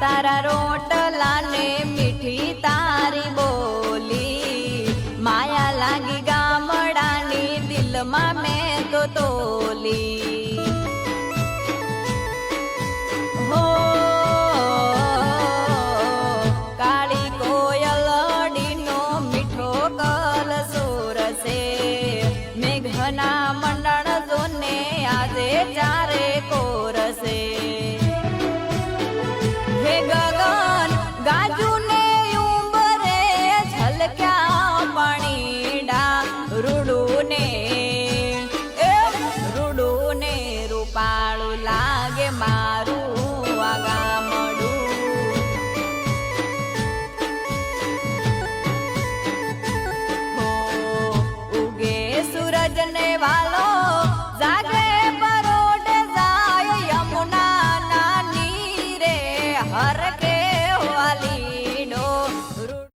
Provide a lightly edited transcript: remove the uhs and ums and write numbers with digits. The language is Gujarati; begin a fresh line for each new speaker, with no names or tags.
તારા રોટલા ને મીઠી તારી બોલી, માયા લાગી ગામડાની દિલમાં મેં તો તોલી હો કાળી કોયલડીનો મીઠો કલ સુર છે, મેઘના મંડળ જોને આજે ચારે કોરસે હે ગગન ગાજુ ને ઉંબરે ઝલક્યા પાણીડા, રૂડું ને રૂપાળું લાગે મારું આ ગામડું. હો ઉગે સૂરજ ને વાલો જાગે પરોઢ જાય યમુના ના નીરે, હર